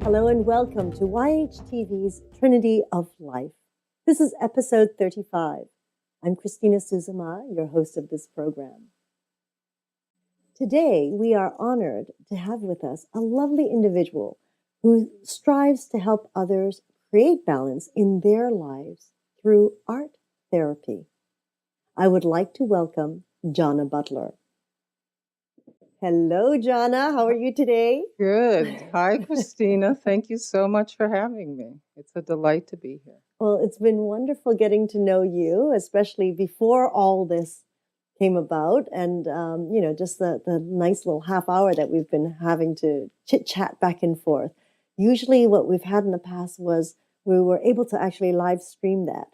Hello and welcome to YHTV's Trinity of Life. This is episode 35. I'm Christina Suzuma, your host of this program. Today, we are honored to have with us a lovely individual who strives to help others create balance in their lives through art therapy. I would like to welcome Jonna Butler. Hello, Jonna. How are you today? Good. Hi, Christina. Thank you so much for having me. It's a delight to be here. Well, it's been wonderful getting to know you, especially before all this came about. And, just the nice little half hour that we've been having to chit chat back and forth. Usually what we've had in the past was we were able to actually live stream that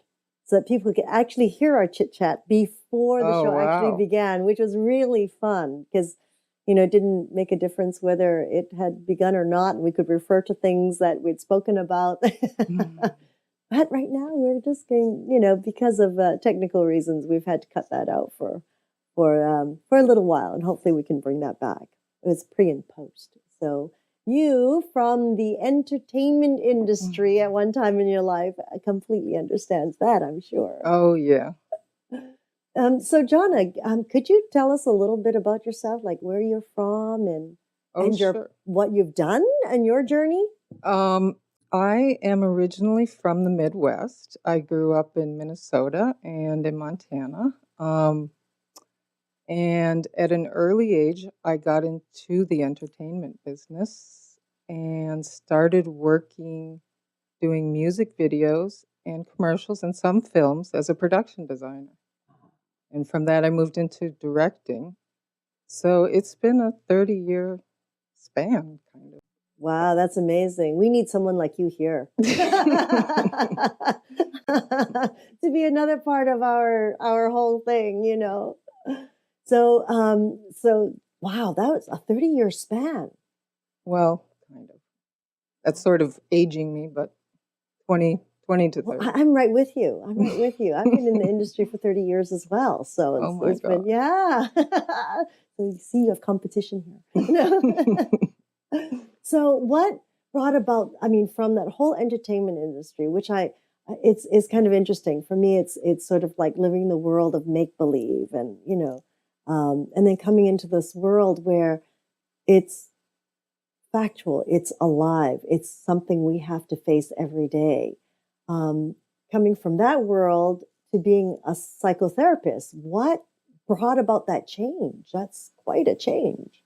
so that people could actually hear our chit chat before the show actually began, which was really fun because it didn't make a difference whether it had begun or not. We could refer to things that we'd spoken about. But right now we're just going, because of technical reasons, we've had to cut that out for a little while, and hopefully we can bring that back. It was pre and post. So you, from the entertainment industry at one time in your life, completely understands that, I'm sure. Oh, yeah. So, Jonna, could you tell us a little bit about yourself, like where you're from and Sure. what you've done and your journey? I am originally from the Midwest. I grew up in Minnesota and in Montana. And at an early age, I got into the entertainment business and started working doing music videos and commercials and some films as a production designer. And from that, I moved into directing. So it's been a 30-year span, kind of. Wow, that's amazing. We need someone like you here to be another part of our whole thing. So wow, that was a 30-year span. Well, kind of. That's sort of aging me, but 20 to 30. Well, I'm right with you. I've been in the industry for 30 years as well. So it's been, yeah. So you see, you have competition here. So what brought about, from that whole entertainment industry, which it's kind of interesting for me. It's sort of like living the world of make believe, and and then coming into this world where it's factual, it's alive, it's something we have to face every day. Coming from that world to being a psychotherapist, what brought about that change? That's quite a change.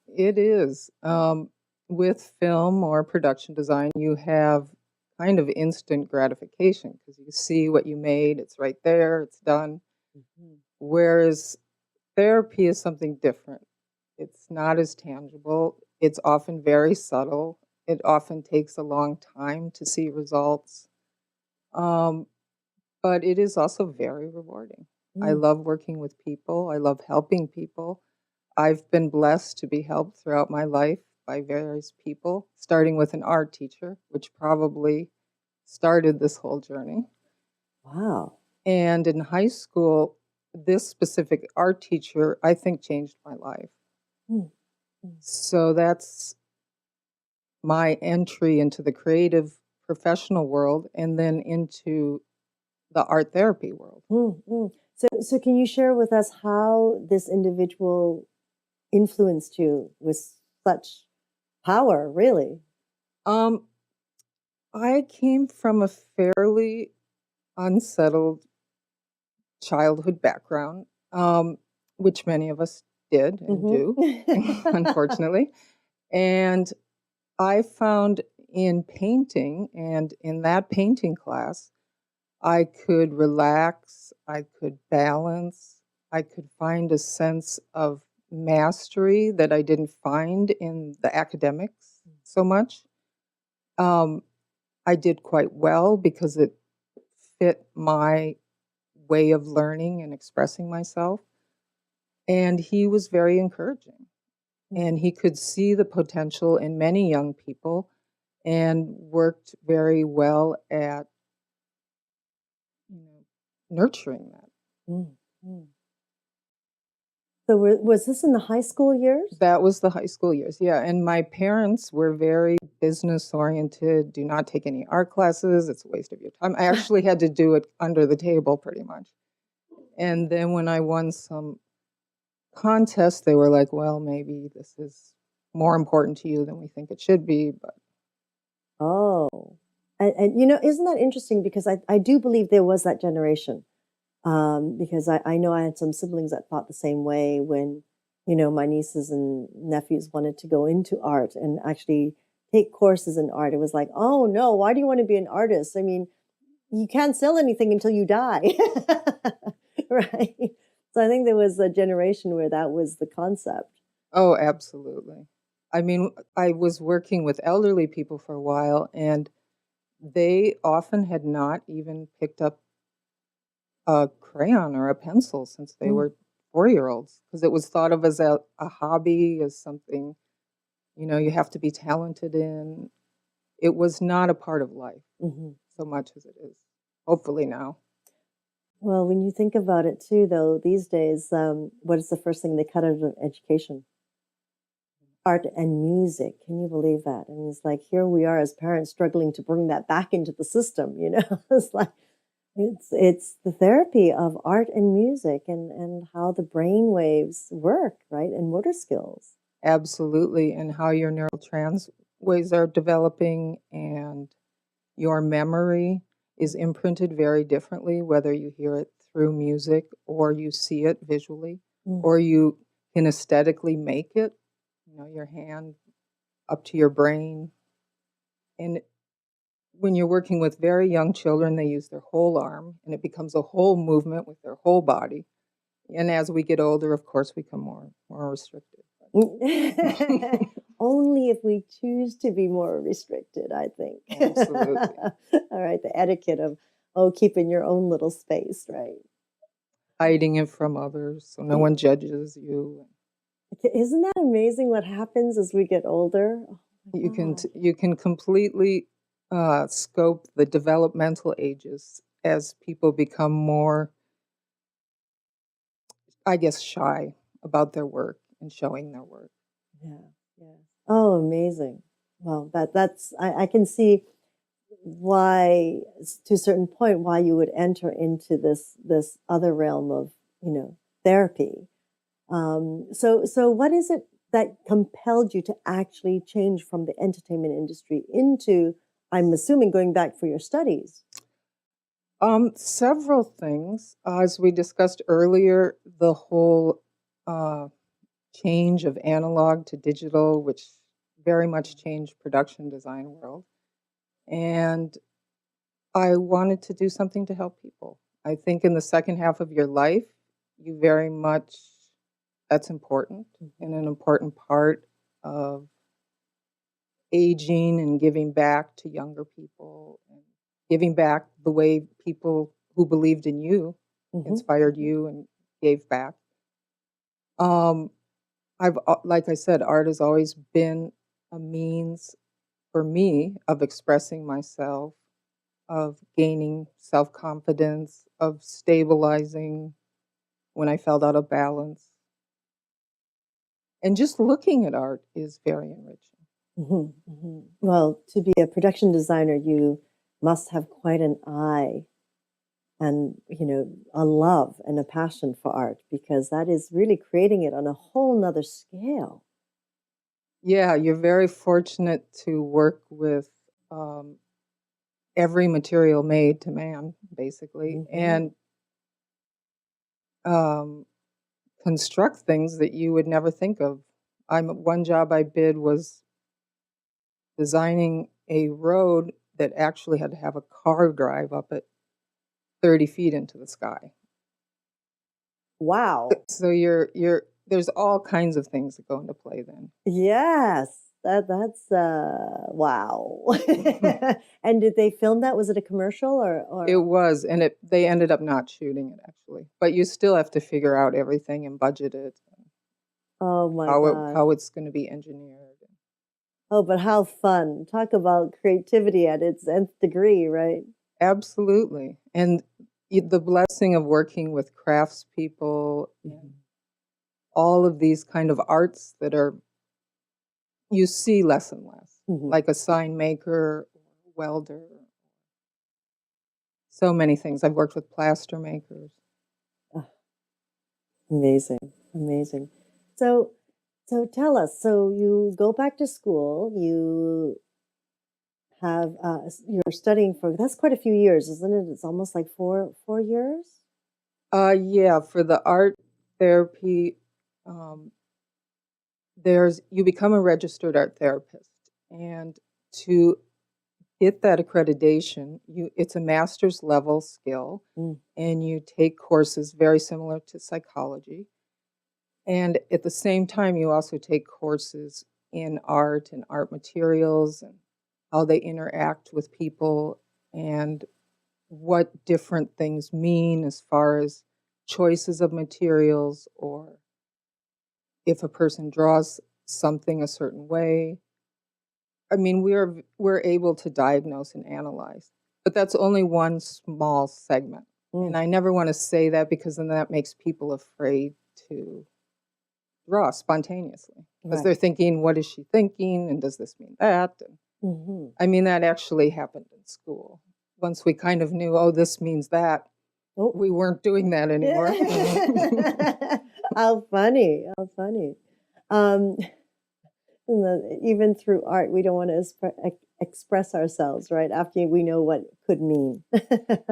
It is. With film or production design, you have kind of instant gratification because you see what you made, it's right there, it's done. Mm-hmm. Whereas therapy is something different. It's not as tangible. It's often very subtle. It often takes a long time to see results. But it is also very rewarding. I love working with people. I love helping people. I've been blessed to be helped throughout my life by various people, starting with an art teacher, which probably started this whole journey. Wow. And in high school, this specific art teacher, I think, changed my life. So that's my entry into the creative professional world and then into the art therapy world. So can you share with us how this individual influenced you with such power, really? I came from a fairly unsettled childhood background, which many of us did and do, unfortunately. And I found in painting and in that painting class, I could relax, I could balance, I could find a sense of mastery that I didn't find in the academics so much. I did quite well because it fit my way of learning and expressing myself. And he was very encouraging. And he could see the potential in many young people and worked very well at nurturing that. So was this in the high school years? That was the high school years, yeah. And my parents were very business oriented. Do not take any art classes. It's a waste of your time. I actually had to do it under the table pretty much. And then when I won some contests, they were like, well, maybe this is more important to you than we think it should be. But Oh, and you know, isn't that interesting? Because I do believe there was that generation. Because I know I had some siblings that thought the same way when, you know, my nieces and nephews wanted to go into art and actually take courses in art. It was like, oh no, why do you want to be an artist? I mean, you can't sell anything until you die. Right. So I think there was a generation where that was the concept. oh, absolutely. I mean, I was working with elderly people for a while, and they often had not even picked up a crayon or a pencil since they Mm, were 4-year-olds because it was thought of as a hobby, as something, you have to be talented in. It was not a part of life mhm. so much as it is, hopefully now. Well, when you think about it too, though, these days, what is the first thing they cut out of education? Art and music. Can you believe that? And it's like here we are as parents struggling to bring that back into the system, you know? It's like it's the therapy of art and music and how the brain waves work, right? And motor skills. Absolutely. And how your neural transways are developing and your memory is imprinted very differently, whether you hear it through music or you see it visually Mm. or you can aesthetically make it, your hand up to your brain. And when you're working with very young children, they use their whole arm and it becomes a whole movement with their whole body. And as we get older, of course, we become more restricted. Only if we choose to be more restricted, I think. Absolutely. All right, the etiquette of keeping your own little space, right? Hiding it from others so no one judges you. Isn't that amazing what happens as we get older? Oh my God. You can completely scope the developmental ages as people become more, I guess, shy about their work and showing their work. Yeah, yeah. Oh, amazing. Well, that's I can see why to a certain point why you would enter into this other realm of, you know, therapy. So what is it that compelled you to actually change from the entertainment industry into, I'm assuming, going back for your studies? Several things. As we discussed earlier, the whole uh, change of analog to digital, which very much changed production design world. And I wanted to do something to help people. I think in the second half of your life, you very much, that's important and an important part of aging and giving back to younger people and giving back the way people who believed in you Mm-hmm. inspired you and gave back. Um, like I said, art has always been a means for me of expressing myself, of gaining self confidence, of stabilizing when I felt out of balance. And just looking at art is very enriching. Mm-hmm. Mm-hmm. Well, to be a production designer, you must have quite an eye and, you know, a love and a passion for art because that is really creating it on a whole nother scale. Yeah, you're very fortunate to work with um, every material made to man, basically, Mm-hmm. and um, construct things that you would never think of. One job I did was designing a road that actually had to have a car drive up it 30 feet into the sky. Wow. So you're there's all kinds of things that go into play then. Yes. That's wow. And did they film that? Was it a commercial It or was, and they ended up not shooting it actually. But you still have to figure out everything and budget it, oh my gosh. how it's going to be engineered. Oh, but how fun. Talk about creativity at its nth degree, right? Absolutely. And the blessing of working with craftspeople and Mhm. all of these kind of arts that you see less and less, Mhm. like a sign maker, welder, so many things. I've worked with plaster makers. Oh, amazing, amazing. So, so tell us. So you go back to school. You have you're studying for that's quite a few years, isn't it? It's almost like four years. Yeah, for the art therapy, um, you become a registered art therapist, and to get that accreditation, it's a master's level skill, Mm. and you take courses very similar to psychology. And at the same time, you also take courses in art and art materials and how they interact with people and what different things mean as far as choices of materials or if a person draws something a certain way. I mean, we're able to diagnose and analyze, but that's only one small segment. And Mm. I never want to say that because then that makes people afraid to draw spontaneously because Right. they're thinking, what is she thinking? And does this mean that? And Hmm. I mean, that actually happened in school. Once we kind of knew, oh, this means that, Oh, we weren't doing that anymore. how funny! How funny! Um, even through art, we don't want to express ourselves, right? After we know what it could mean.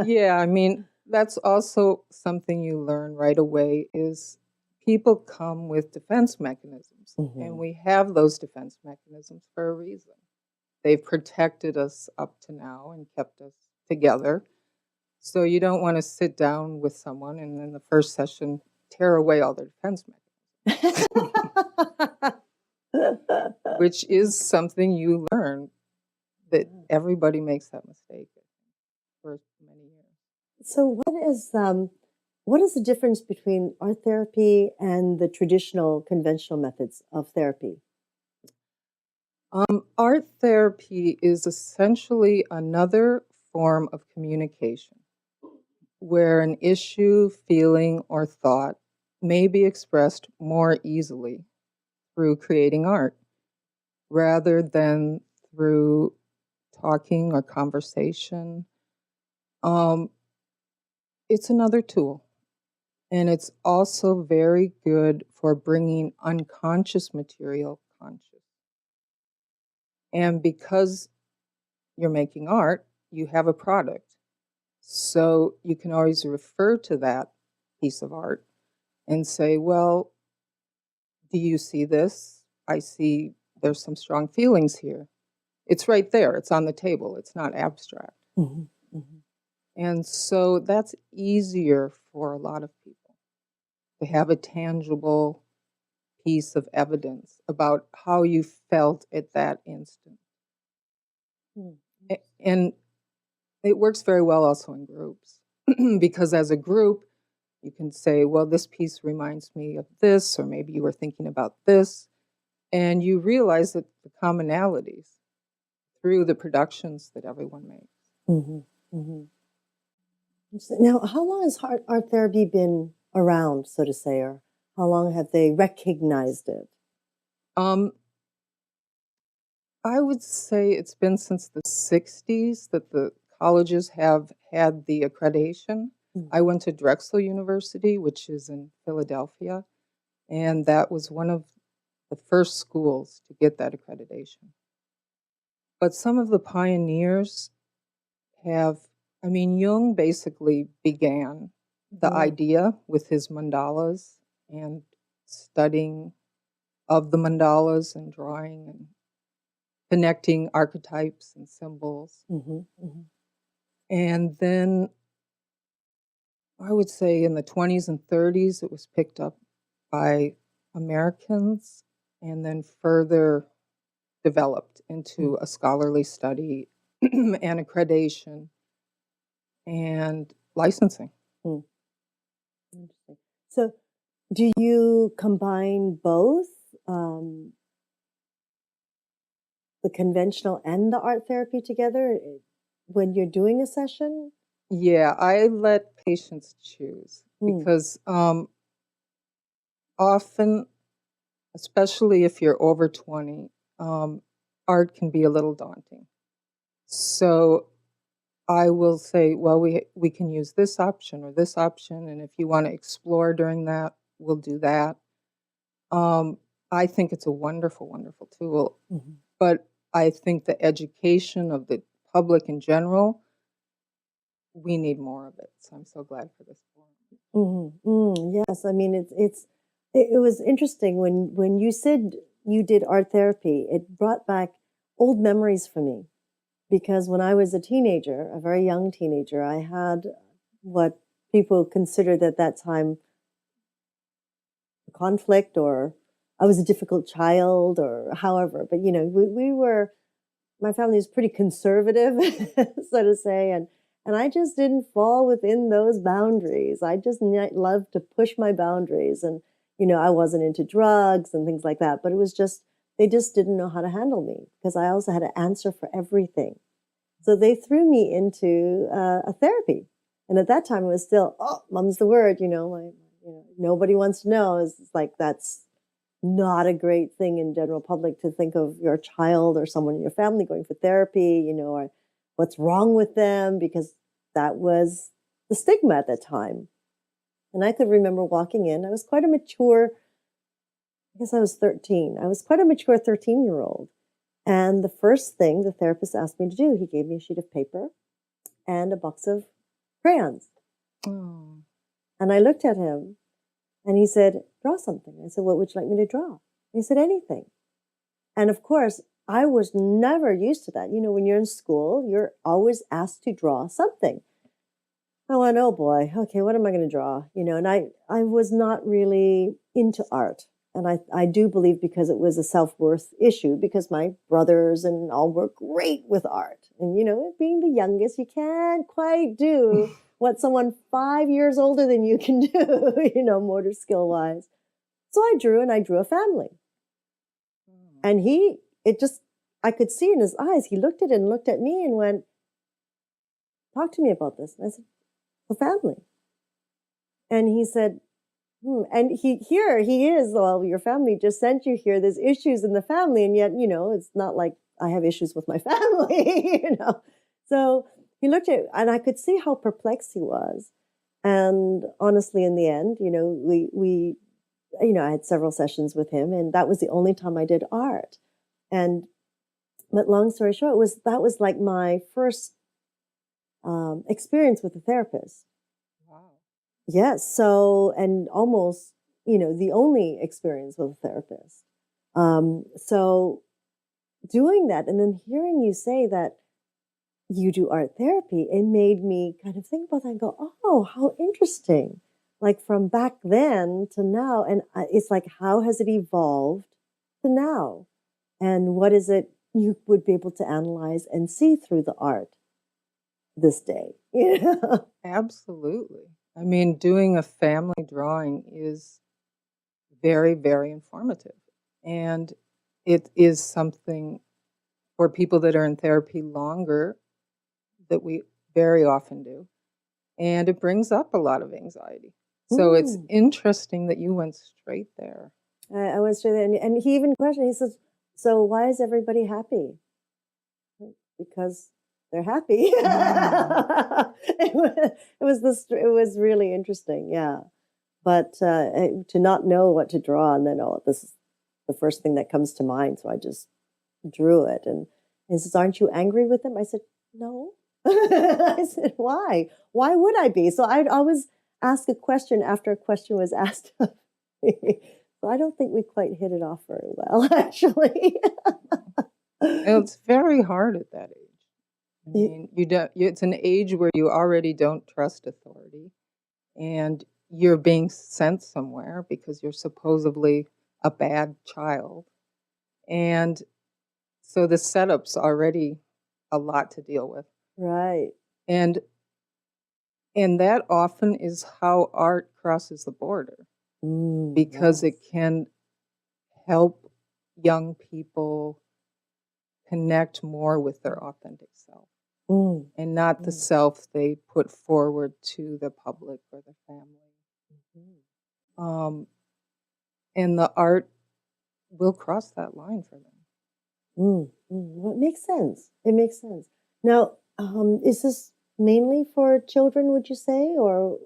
Yeah, I mean, that's also something you learn right away is people come with defense mechanisms, and Hmm. we have those defense mechanisms for a reason. They've protected us up to now and kept us together. So you don't want to sit down with someone and in the first session tear away all their defense mechanisms, which is something you learn that everybody makes that mistake for many years. So, what is the difference between art therapy and the traditional conventional methods of therapy? Art therapy is essentially another form of communication where an issue, feeling, or thought may be expressed more easily through creating art rather than through talking or conversation. Um, it's another tool, and it's also very good for bringing unconscious material conscious. And because you're making art, you have a product. So you can always refer to that piece of art and say, well, do you see this? I see there's some strong feelings here. It's right there, it's on the table, it's not abstract. Hmm. Hmm. And so that's easier for a lot of people to have a tangible piece of evidence about how you felt at that instant. And it works very well also in groups because as a group, you can say, well, this piece reminds me of this, or maybe you were thinking about this. And you realize that the commonalities through the productions that everyone makes. Hmm. Hmm. Now, how long has art therapy been around, so to say, or how long have they recognized it? Um, I would say it's been since the 60s that the colleges have had the accreditation. Mm. I went to Drexel University, which is in Philadelphia, and that was one of the first schools to get that accreditation. But some of the pioneers have, I mean, Jung basically began the Mm. idea with his mandalas and studying of the mandalas and drawing and connecting archetypes and symbols. Hmm. Hmm. And then I would say in the 20s and 30s, it was picked up by Americans and then further developed into a scholarly study and accreditation and licensing. Mm. Interesting. So, do you combine both um, the conventional and the art therapy together when you're doing a session? Yeah, I let patients choose Mm. because often, especially if you're over 20, art can be a little daunting. So I will say, well, we can use this option or this option, and if you want to explore during that, we'll do that. Um, I think it's a wonderful, wonderful tool, Mhm. but I think the education of the public in general, we need more of it. So I'm so glad for this forum. Yes, I mean it was interesting when you said you did art therapy. It brought back old memories for me because when I was a teenager, a very young teenager, I had what people considered at that time conflict, or I was a difficult child, or however. But we were, my family is pretty conservative, so to say, and I just didn't fall within those boundaries. I just loved to push my boundaries, and I wasn't into drugs and things like that. But it was just they just didn't know how to handle me because I also had an answer for everything. So they threw me into a therapy, and at that time it was still, oh, mum's the word. Nobody wants to know. It's like that's not a great thing in general public to think of your child or someone in your family going for therapy, or what's wrong with them, because that was the stigma at that time. And I could remember walking in. I was quite a mature, I guess I was 13. I was quite a mature 13-year-old. And the first thing the therapist asked me to do, he gave me a sheet of paper and a box of crayons. Oh. And I looked at him and he said, draw something. I said, what would you like me to draw? And he said, anything. And of course, I was never used to that. When you're in school, you're always asked to draw something. I went, oh boy, okay, what am I going to draw? And I was not really into art. And I do believe because it was a self-worth issue, because my brothers and all were great with art. And, being the youngest, you can't quite do what someone 5 years older than you can do, motor skill wise. So I drew a family. And I could see in his eyes, he looked at it and looked at me and went, talk to me about this. And I said, the family. And he said, and here he is, well, your family just sent you here. There's issues in the family. And yet, it's not like I have issues with my family, So he looked at it and I could see how perplexed he was. And honestly, in the end, we I had several sessions with him, and that was the only time I did art. But long story short, that was like my first experience with a therapist. Wow. Yes. So, and almost, the only experience with a therapist. So doing that and then hearing you say that you do art therapy, it made me kind of think about that and go, oh, how interesting. Like from back then to now. And it's like, how has it evolved to now? And what is it you would be able to analyze and see through the art this day? Absolutely. I mean, doing a family drawing is very, very informative. And it is something for people that are in therapy longer that we very often do. And it brings up a lot of anxiety. So it's Mm. interesting that you went straight there. I went straight there, and he even questioned. He says, "So why is everybody happy? Because they're happy." Mm. It was really interesting, yeah. But to not know what to draw, and then this is the first thing that comes to mind, so I just drew it. And he says, "Aren't you angry with them?" I said, "No." I said, "Why? Why would I be?" So I'd always ask a question after a question was asked of me. So I don't think we quite hit it off very well, actually. It's very hard at that age. I mean, it's an age where you already don't trust authority and you're being sent somewhere because you're supposedly a bad child. And so the setup's already a lot to deal with. Right. And and that often is how art crosses the border because Yes. it can help young people connect more with their authentic self Mm, and not the mm, self they put forward to the public or the family. mhm. Um, and the art will cross that line for them. Well, it makes sense. It makes sense. Now, is this mainly for children, would you say, or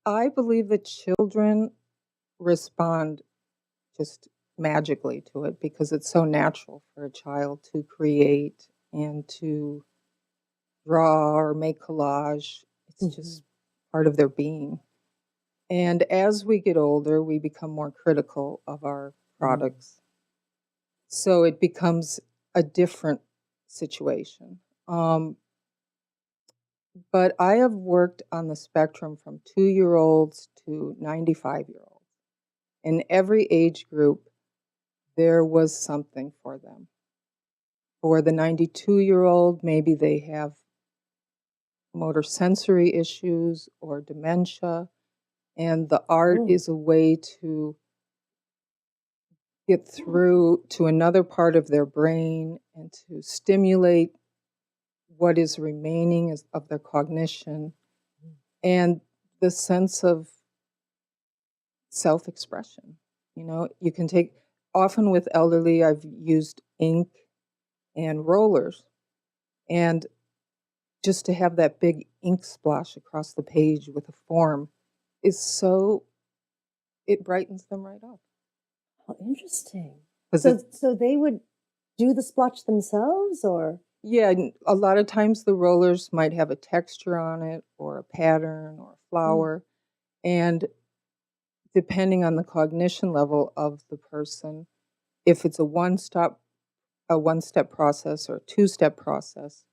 I believe that children respond just magically to it because it's so natural for a child to create and to draw or make collage. It's Mhm. just part of their being. And as we get older, we become more critical of our Mm. products. So it becomes a different situation. But I have worked on the spectrum from 2-year-olds to 95-year-olds. In every age group, there was something for them. For the 92-year-old, maybe they have motor sensory issues or dementia, and the art Mm. is a way to get through to another part of their brain and to stimulate what is remaining of their cognition and the sense of self-expression. You know, you can take, often with elderly, I've used ink and rollers, and just to have that big ink splash across the page with a form is so, it brightens them right up. How interesting. Because So, it, so they would do the splotch themselves, or yeah, and a lot of times the rollers might have a texture on it or a pattern or a Mm. flower. And depending on the cognition level of the person, if it's a one-step process or a two-step process,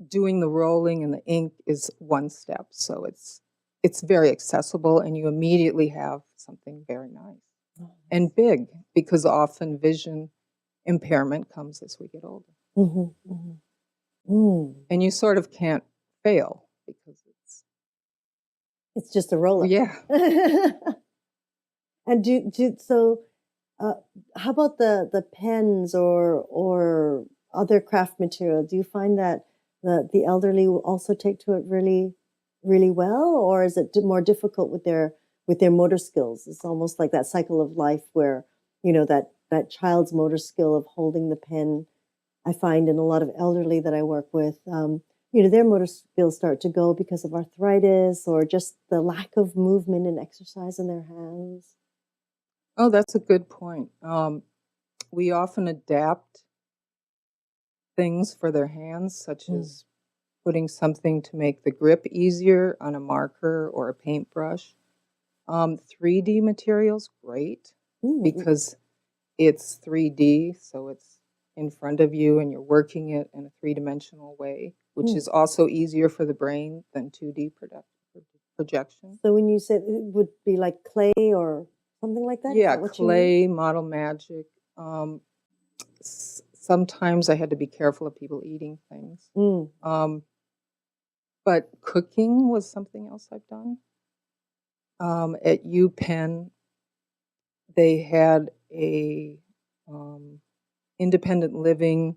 doing the rolling and the ink is one step. So it's very accessible and you immediately have something very nice Oh, and big because often vision impairment comes as we get older. mhm, mhm. Mm. And you sort of can't fail because It's just a roller. yeah. And so uh, how about the pens or other craft material? Do you find that the elderly will also take to it really well, or is it more difficult with their motor skills? It's almost like that cycle of life where that child's motor skill of holding the pen. I find in a lot of elderly that I work with, their motor skills start to go because of arthritis or just the lack of movement and exercise in their hands. Oh, that's a good point. We often adapt things for their hands, such Mm. as putting something to make the grip easier on a marker or a paintbrush. 3D materials, great, Mm. because it's 3D, so it's in front of you and you're working it in a three-dimensional way, which Mm. is also easier for the brain than 2D projection. So when you said it would be like clay or something like that, is Yeah, that what you mean? clay, model magic. Sometimes I had to be careful of people eating things. Mm. Um, but cooking was something else I've done. At UPenn, they had a um, independent living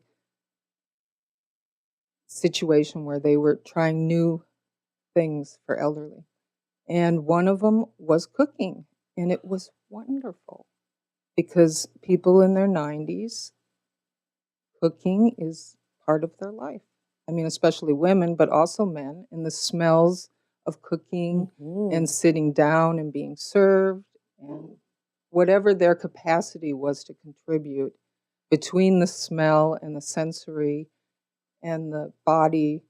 situation where they were trying new things for elderly. And one of them was cooking. And it was wonderful because people in their 90s, cooking is part of their life. I mean, especially women, but also men. And the smells of cooking and Mhm. sitting down and being served and whatever their capacity was to contribute between the smell and the sensory and the body,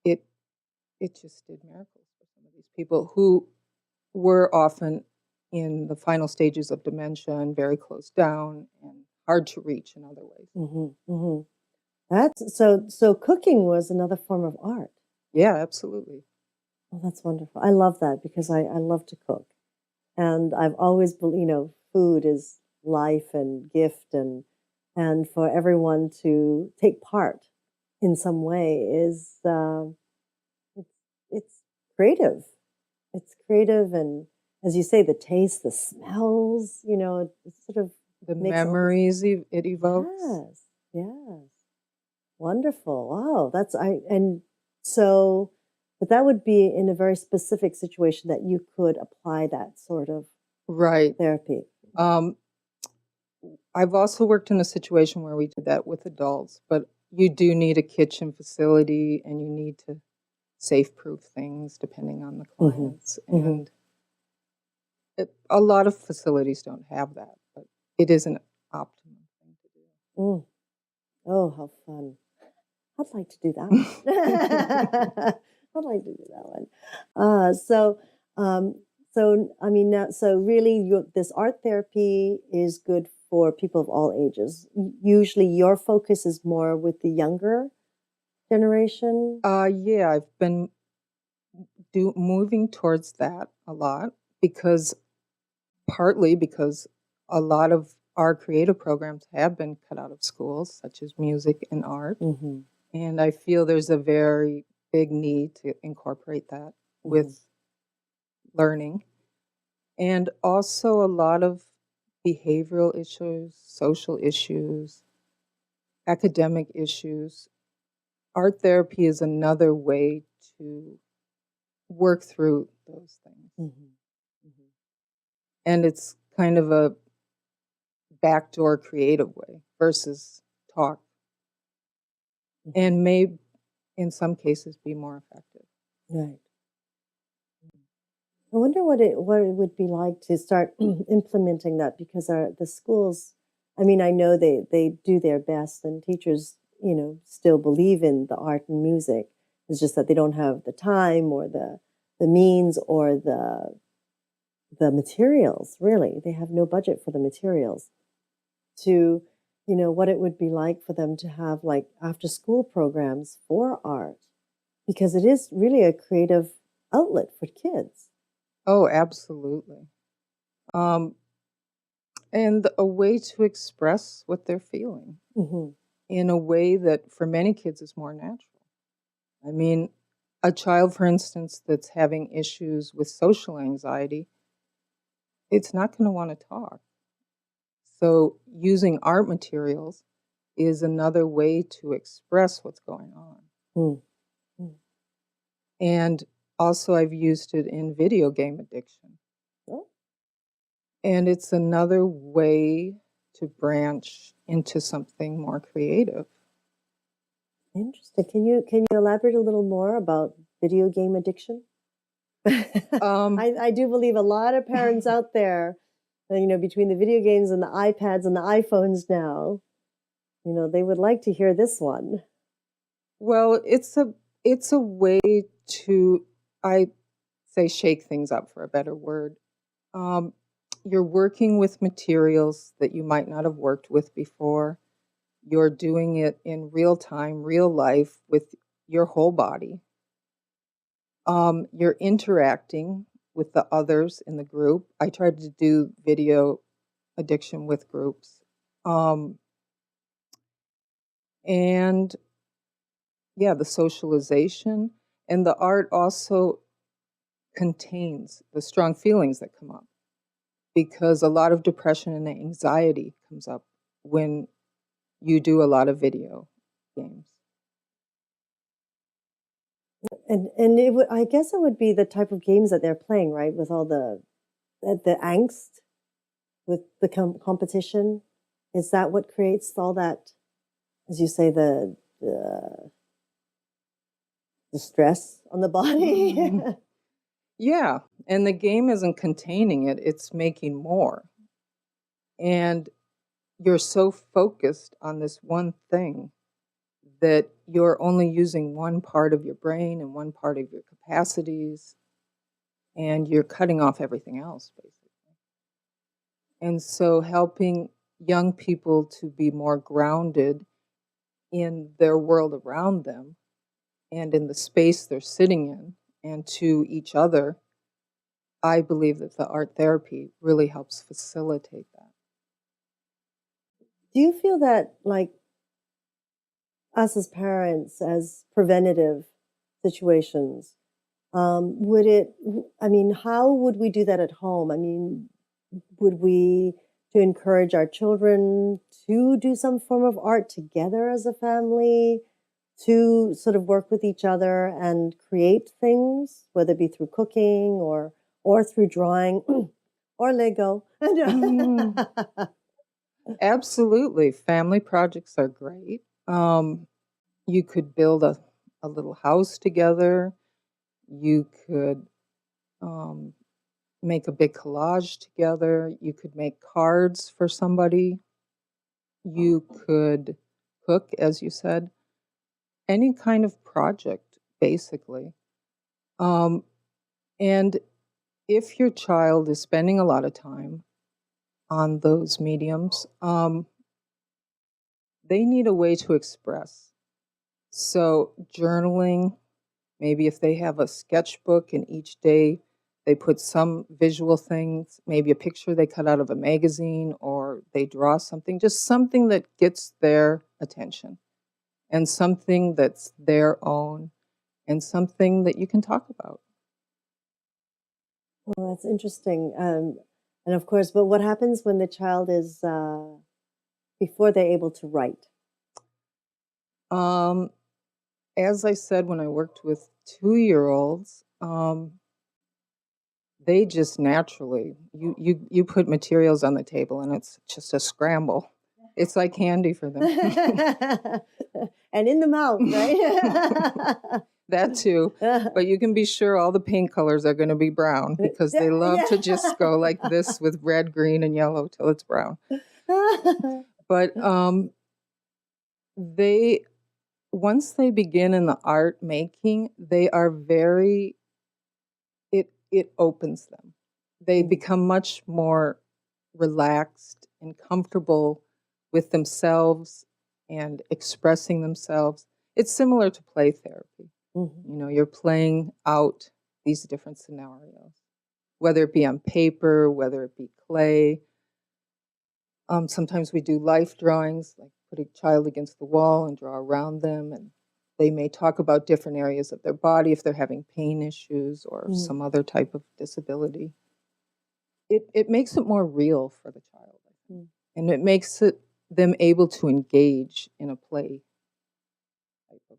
it it just did miracles for some of these people who were often in the final stages of dementia and very close down and hard to reach in other ways. Mhm. Mhm. That's so cooking was another form of art. Yeah, absolutely. Oh, that's wonderful. I love that because I love to cook. And I've always food is life and gift, and for everyone to take part in some way is it's it's creative. It's creative, and as you say, the taste, the smells, it sort of The makes all this. memories it evokes. Yes, yes. Wonderful. Wow. And but that would be in a very specific situation that you could apply that sort of Right. therapy. Um, I've also worked in a situation where we did that with adults, but you do need a kitchen facility and you need to safe-proof things depending on the Hmm. clients. Hmm. And a lot of facilities don't have that, but it is an optimum thing Mm. Oh, how fun. I'd like to do that one. to I'd like to do that one. Um, so I mean, so really, this art therapy is good for people of all ages. Usually, your focus is more with the younger generation. Yeah, I've been moving towards that a lot because partly because a lot of our creative programs have been cut out of schools, such as music and art. Hmm. And I feel there's a very big need to incorporate that Hmm. with learning. And also a lot of behavioral issues, social issues, academic issues. Art therapy is another way to work through those things. Hmm. Hmm. And it's kind of a backdoor creative way versus talk, Hmm. and may in some cases be more effective. Right. I wonder what it would be like to start implementing that because the schools, I mean, I know they do their best and teachers, still believe in the art and music. It's just that they don't have the time or the means or the materials, really. They have no budget for the materials to, what it would be like for them to have like after school programs for art because it is really a creative outlet for kids. Oh, absolutely. Um, and a way to express what they're feeling Hmm. in a way that for many kids is more natural. I mean, a child, for instance, that's having issues with social anxiety, it's not going to want to talk. So, using art materials is another way to express what's going on. Mm. Mm. And also, I've used it in video game addiction. Oh, And it's another way to branch into something more creative. interesting. Can you elaborate a little more about video game addiction? Um, I do believe a lot of parents out there, between the video games and the iPads and the iPhones now, they would like to hear this one. well, it's a way to, I say, shake things up for a better word. Um, you're working with materials that you might not have worked with before. You're doing it in real time, real life with your whole body. You're interacting with the others in the group. I tried to do video addiction with groups. Um, and yeah, the socialization and the art also contains the strong feelings that come up because a lot of depression and anxiety comes up when you do a lot of video games. And I guess it would be the type of games that they're playing, right? With all the angst, with the competition. Is that what creates all that, as you say, the stress on the body? Yeah, and the game isn't containing it, it's making more. And you're so focused on this one thing that you're only using one part of your brain and one part of your capacities, and you're cutting off everything else, basically. And so, helping young people to be more grounded in their world around them and in the space they're sitting in and to each other, I believe that the art therapy really helps facilitate that. Do you feel that, like, us as parents, as preventative situations, would it, I mean, how would we do that at home? I mean, would we to encourage our children to do some form of art together as a family, to sort of work with each other and create things, whether it be through cooking or through drawing, or Lego. Absolutely. Family projects are great. You could build a little house together. You could um, make a big collage together. You could make cards for somebody. You could cook, as you said, any kind of project, basically. Um, and if your child is spending a lot of time on those mediums, they need a way to express. So, journaling, maybe if they have a sketchbook and each day they put some visual things, maybe a picture they cut out of a magazine or they draw something, just something that gets their attention and something that's their own and something that you can talk about. Well, that's interesting. And of course, but what happens when the child is before they're able to write? Um, as I said, when I worked with 2-year-olds, they just naturally you put materials on the table and it's just a scramble. It's like candy for them. And in the mouth, right? That too. But you can be sure all the paint colors are going to be brown because they love to just go like this with red, green, and yellow till it's brown. But they once they begin in the art making, they are very it opens them. They become much more relaxed and comfortable with themselves and expressing themselves. It's similar to play therapy. Mhm. You know, you're playing out these different scenarios, whether it be on paper, whether it be clay. Sometimes we do life drawings, like put a child against the wall and draw around them, and they may talk about different areas of their body if they're having pain issues or Mm. some other type of disability. It makes it more real for the child, I think. Mm. And it makes them able to engage in a play type of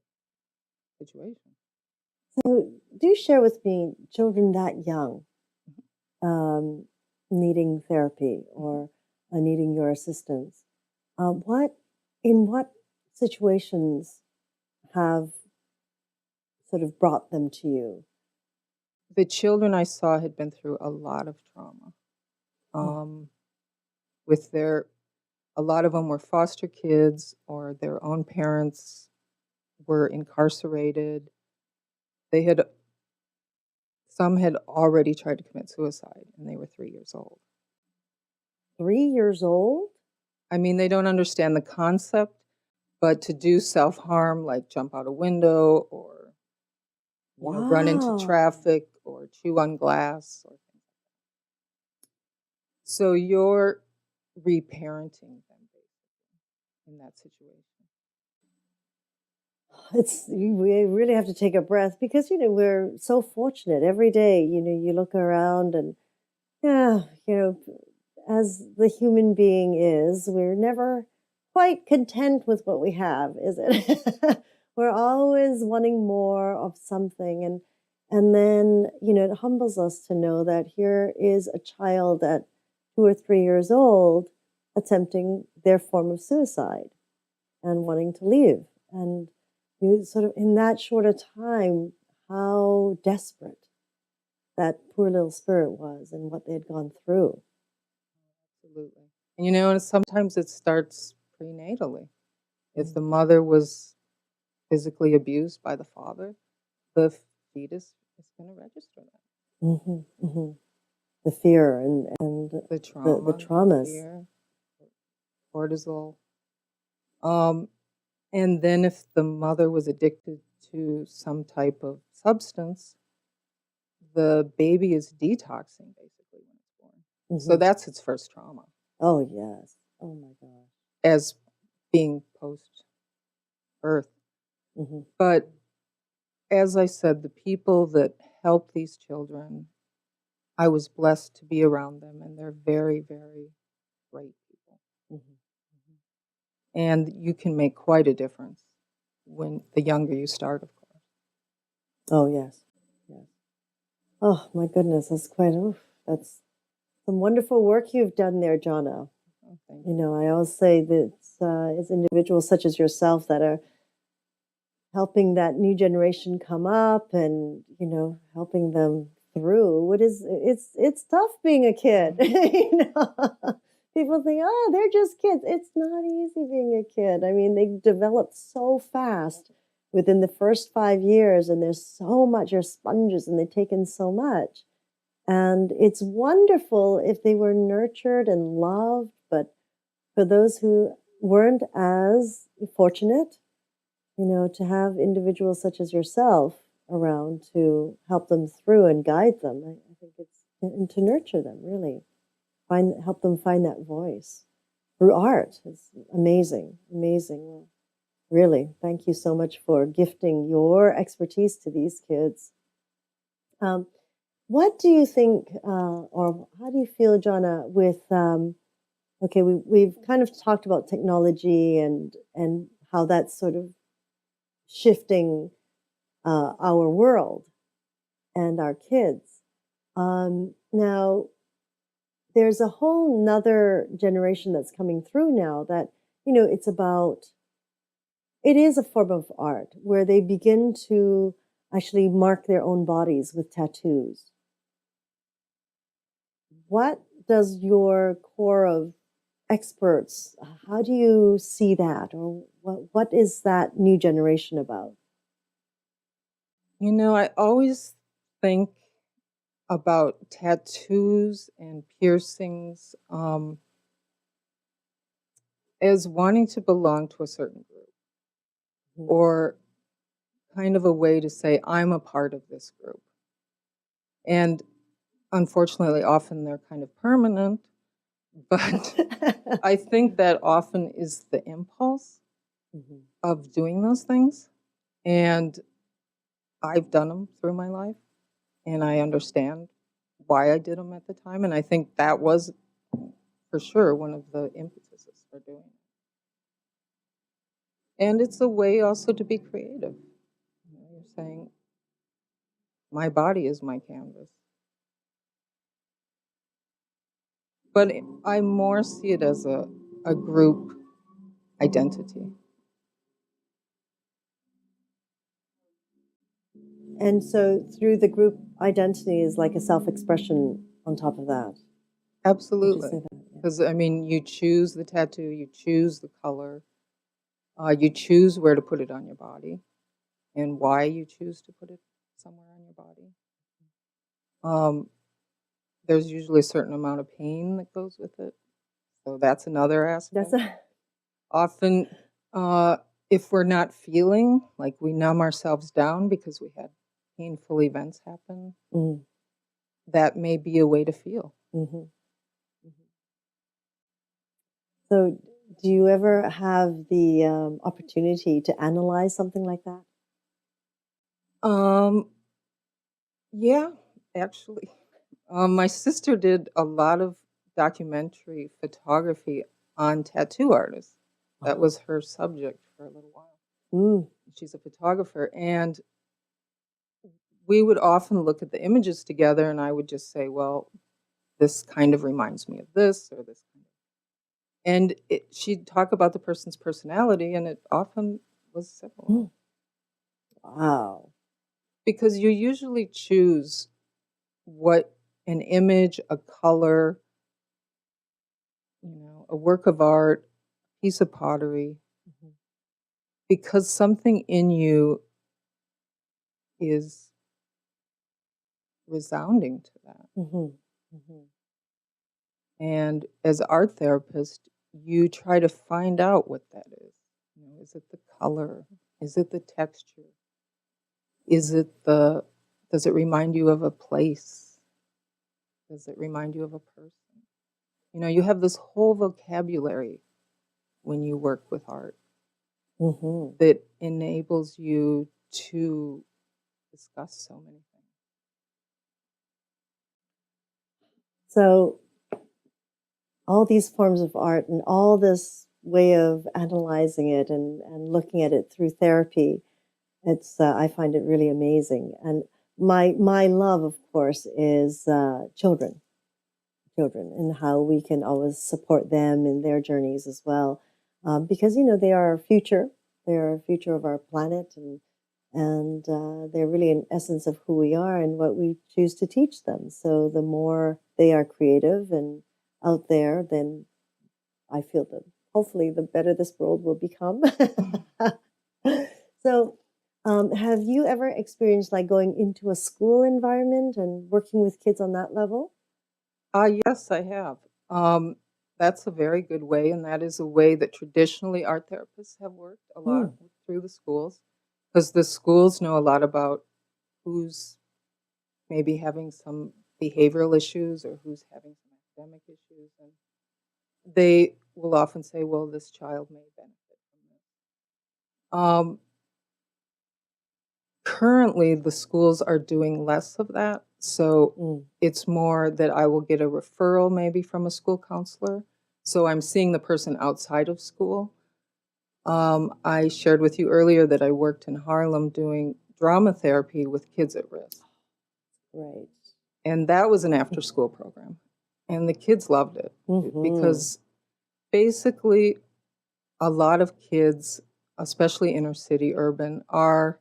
situation. So, do share with me children that young um, needing therapy or needing your assistance. What in what situations have sort of brought them to you? The children I saw had been through a lot of trauma. Mm. With their A lot of them were foster kids or their own parents were incarcerated. They had Some had already tried to commit suicide and they were 3 years old. 3 years old? I mean, they don't understand the concept, but to do self-harm, like jump out a window or, run into Wow. traffic or chew on glass or things. So you're reparenting them basically in that situation. We really have to take a breath because we're so fortunate every day. You look around and yeah, as the human being is, we're never quite content with what we have, is it? We're always wanting more of something, and then it humbles us to know that here is a child at 2 or 3 years old attempting their form of suicide and wanting to leave, and you sort of in that short a time how desperate that poor little spirit was and what they had gone through. Absolutely. And sometimes it starts prenatally. If Mm. the mother was physically abused by the father, the fetus is going to register that. Hmm. Hmm. The fear and The the trauma, the traumas. fear, cortisol. Um, and then if the mother was addicted to some type of substance, the baby is detoxing basically when it's born. So Hmm. that's its first trauma Oh yes. Oh my gosh. as being post birth. Hmm. But as I said, the people that help these children, I was blessed to be around them, and they're very, very great people. Hmm. And you can make quite a difference when the younger you start, of course. Oh yes. Yes. Oh my goodness. That's quite. Oof, that's. Some wonderful work you've done there, Jonna. Oh, thank You you. know, I always say that it's individuals such as yourself that are helping that new generation come up and, you know, helping them through what is it's tough being a kid. You know, people think, oh, they're just kids. It's not easy being a kid. I mean, they develop so fast within the first 5 years, and there's so much, you're sponges and they take in so much. And it's wonderful if they were nurtured and loved, but for those who weren't as fortunate, you know, to have individuals such as yourself around to help them through and guide them, I think it's and to nurture them, really help them find that voice through art. It's amazing, amazing. Well, really, thank you so much for gifting your expertise to these kids. Um, what do you think, or how do you feel, Jonna, with okay, we've kind of talked about technology and how that's sort of shifting our world and our kids. Now, there's a whole nother generation that's coming through now that, you know, it is a form of art where they begin to actually mark their own bodies with tattoos. What does your core of experts, how do you see that? Or what is that new generation about? You know, I always think about tattoos and piercings as wanting to belong to a certain group Mhm. or kind of a way to say, I'm a part of this group. And unfortunately, often they're kind of permanent, but I think that often is the impulse Mhm. of doing those things. And I've done them through my life, and I understand why I did them at the time. And I think that was for sure one of the impetuses for doing it. And it's a way also to be creative. You know, you're saying, my body is my canvas. But I more see it as a group identity. And so through the group identity is like a self-expression on top of that. Would you say Absolutely. that? Yeah. Because, I mean, you choose the tattoo, you choose the color, you choose where to put it on your body and why you choose to put it somewhere on your body. Um, there's usually a certain amount of pain that goes with it. So that's another That's aspect. a Often, uh, if we're not feeling, like we numb ourselves down because we had painful events happen, mm, that may be a way to feel. mhm, mhm. So do you ever have the opportunity to analyze something like that? Um, yeah, actually. My sister did a lot of documentary photography on tattoo artists. That Uh-huh. was her subject for a little while. Mm, She's a photographer, and we would often look at the images together, and I would just say, well, this kind of reminds me of this, or this kind of. And she'd talk about the person's personality, and it often was similar. mm. Wow. Because you usually choose what an image, a color, a work of art, piece of pottery, Mhm, because something in you is resounding to that. mhm, mhm, And as art therapist, you try to find out what that is. Is it the color? Is it the texture? Is it the does it remind you of a place? Does it remind you of a person? You have this whole vocabulary when you work with art mhm. that enables you to discuss so many things. So all these forms of art and all this way of analyzing it and looking at it through therapy, it's I find it really amazing. And my love, of course, is children, children and how we can always support them in their journeys as well. Because, they are our future. They're our future of our planet, and they're really an essence of who we are and what we choose to teach them. So the more they are creative and out there, then I feel that hopefully the better this world will become. So, have you ever experienced like going into a school environment and working with kids on that level? Yes, I have. That's a very good way, and that is a way that traditionally art therapists have worked a lot Mm, through the schools, because the schools know a lot about who's maybe having some behavioral issues or who's having some academic issues, and they will often say, "Well, this child may benefit from this." Um, Currently, the schools are doing less of that, so mm, it's more that I will get a referral maybe from a school counselor. So I'm seeing the person outside of school. I shared with you earlier that I worked in Harlem doing drama therapy with kids at risk, right. and that was an after-school program, and the kids loved it Mm-hmm. because basically a lot of kids, especially inner city urban, are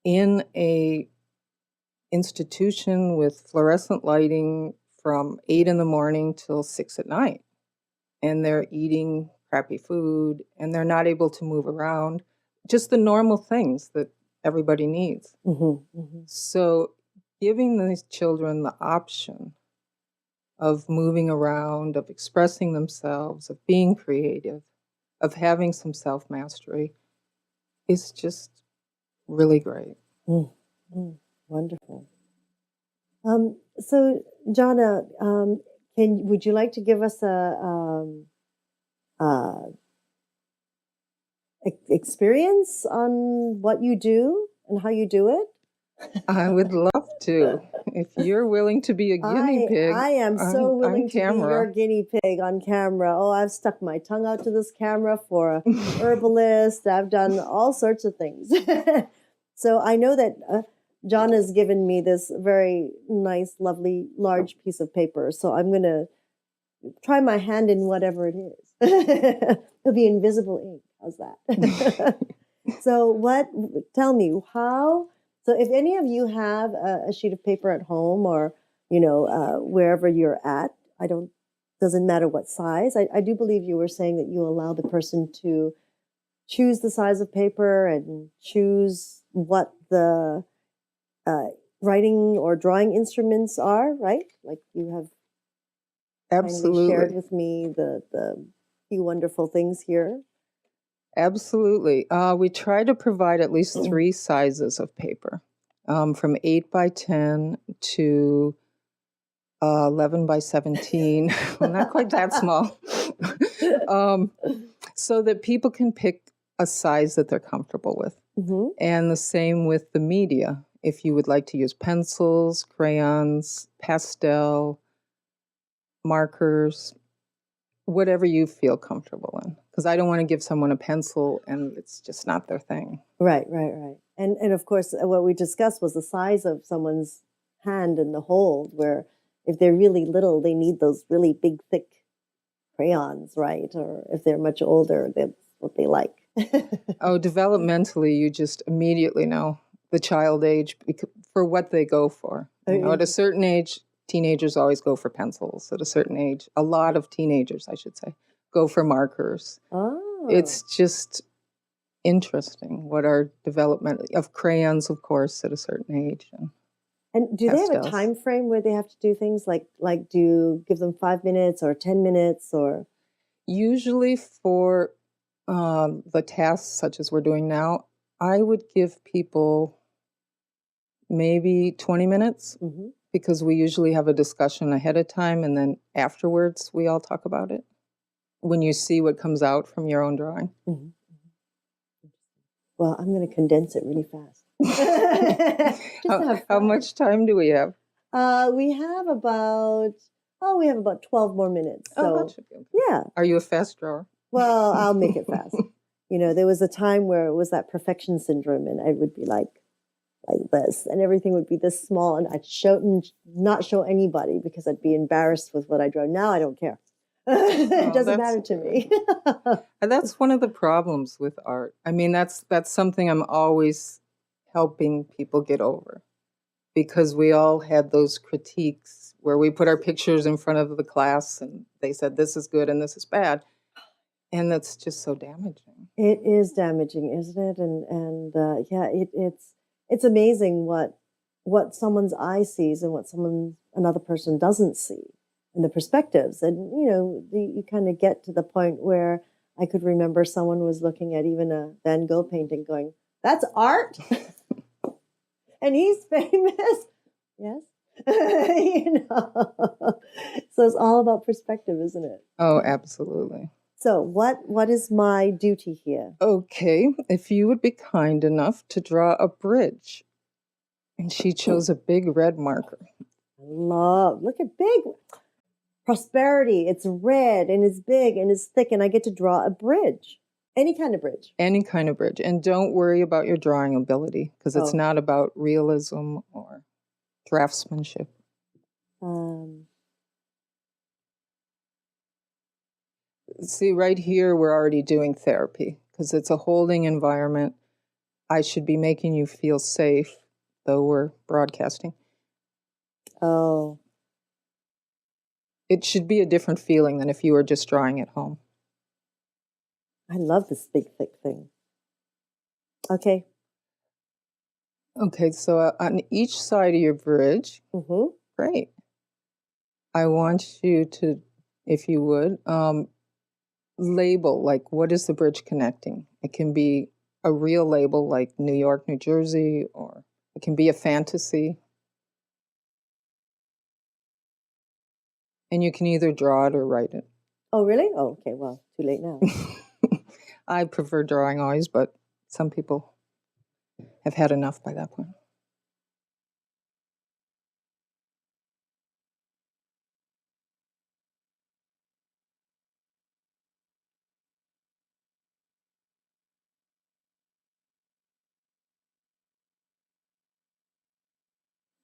in a institution with fluorescent lighting from 8 in the morning till 6 at night. And they're eating crappy food and they're not able to move around. Just the normal things that everybody needs. Mm-hmm. Mm-hmm. So giving these children the option of moving around, of expressing themselves, of being creative, of having some self mastery is just really great. Mm, mm, wonderful. So, Jonna, would you like to give us uh, experience on what you do and how you do it? I would love to. If you're willing to be a guinea pig I am so on willing to be your camera. guinea pig on camera. Oh, I've stuck my tongue out to this camera for a herbalist. I've done all sorts of things. So I know that John has given me this very nice, lovely, large piece of paper. So I'm going to try my hand in whatever it is. It'll be invisible ink. How's that? So tell me how, so if any of you have a sheet of paper at home or, wherever you're at, doesn't matter what size. I do believe you were saying that you allow the person to choose the size of paper and choose what the uh, writing or drawing instruments are, right? Like you have kindly shared Absolutely. with me the few wonderful things here. Absolutely. We try to provide at least three sizes of paper, from 8 by 10 to 11 by 17. Well, not quite that small. um, so that people can pick a size that they're comfortable with. Hmm. And the same with the media. If you would like to use pencils, crayons, pastel, markers, whatever you feel comfortable in. Because I don't want to give someone a pencil and it's just not their thing. Right, right, right. And of course, what we discussed was the size of someone's hand and the hold, where if they're really little, they need those really big, thick crayons, right? Or if they're much older, that's what they like. Oh, developmentally, you just immediately know the child age for what they go for. At a certain age, teenagers always go for pencils. At a certain age, a lot of teenagers, I should say, go for markers. Oh. It's just interesting what our development of crayons, of course, at a certain age, and And do they have a pastels. time frame where they have to do things like do you give them 5 minutes or 10 minutes or? Usually, for the tasks such as we're doing now, I would give people maybe 20 minutes Mhm. because we usually have a discussion ahead of time and then afterwards we all talk about it when you see what comes out from your own drawing. Mhm. Well, I'm going to condense it really fast. Just to have How fun. much time do we have? We have about 12 more minutes. Oh, that So, should be okay. yeah. Are you a fast drawer? Well, I'll make it fast. There was a time where it was that perfection syndrome, and I would be like, like this, and everything would be this small, and I'd not show anybody because I'd be embarrassed with what I draw. Now I don't care. It doesn't matter to me. And that's one of the problems with art. I mean, that's something I'm always helping people get over, because we all had those critiques where we put our pictures in front of the class and they said this is good and this is bad, and that's just so damaging. It is damaging, isn't it? And yeah, it's amazing what someone's eye sees and what another person doesn't see, and the perspectives. And you kind of get to the point where I could remember someone was looking at even a Van Gogh painting, going, "That's art," and he's famous. Yes. So it's all about perspective, isn't it? Oh, absolutely. So what is my duty here? Okay, if you would be kind enough to draw a bridge. And she chose a big red marker. Look at big prosperity. It's red and it's big and it's thick, and I get to draw a bridge. Any kind of bridge. Any kind of bridge. And don't worry about your drawing ability, because it's not about realism or draftsmanship. See, right here, we're already doing therapy, because it's a holding environment. I should be making you feel safe, though we're broadcasting. Oh. It should be a different feeling than if you were just drawing at home. I love this big, thick thing. Okay. Okay, so on each side of your bridge, great. I want you to, if you would, label, like, what is the bridge connecting? It can be a real label like New York, New Jersey, or it can be a fantasy. And you can either draw it or write it. Oh, really? Oh, okay. Well, too late now. I prefer drawing always, but some people have had enough by that point.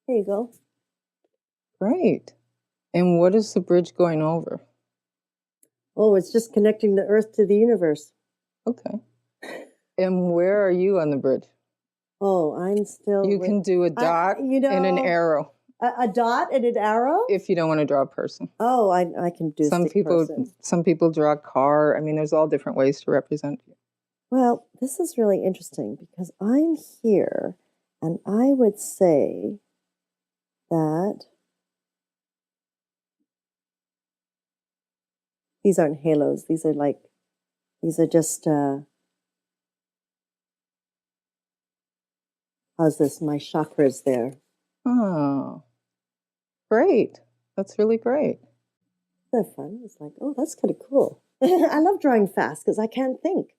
There you go. Great. And what is the bridge going over? Oh, it's just connecting the earth to the universe. Okay. And where are you on the bridge? Oh, I'm still... You can do a dot and an arrow. A dot and an arrow? If you don't want to draw a person. Oh, I can do some people draw a car. I mean, there's all different ways to represent you. Well, this is really interesting, because I'm here, and I would say that these aren't halos. These are just, how's this? My chakras there. Oh, great. That's really great. They're fun. It's like, oh, that's kind of cool. I love drawing fast because I can't think.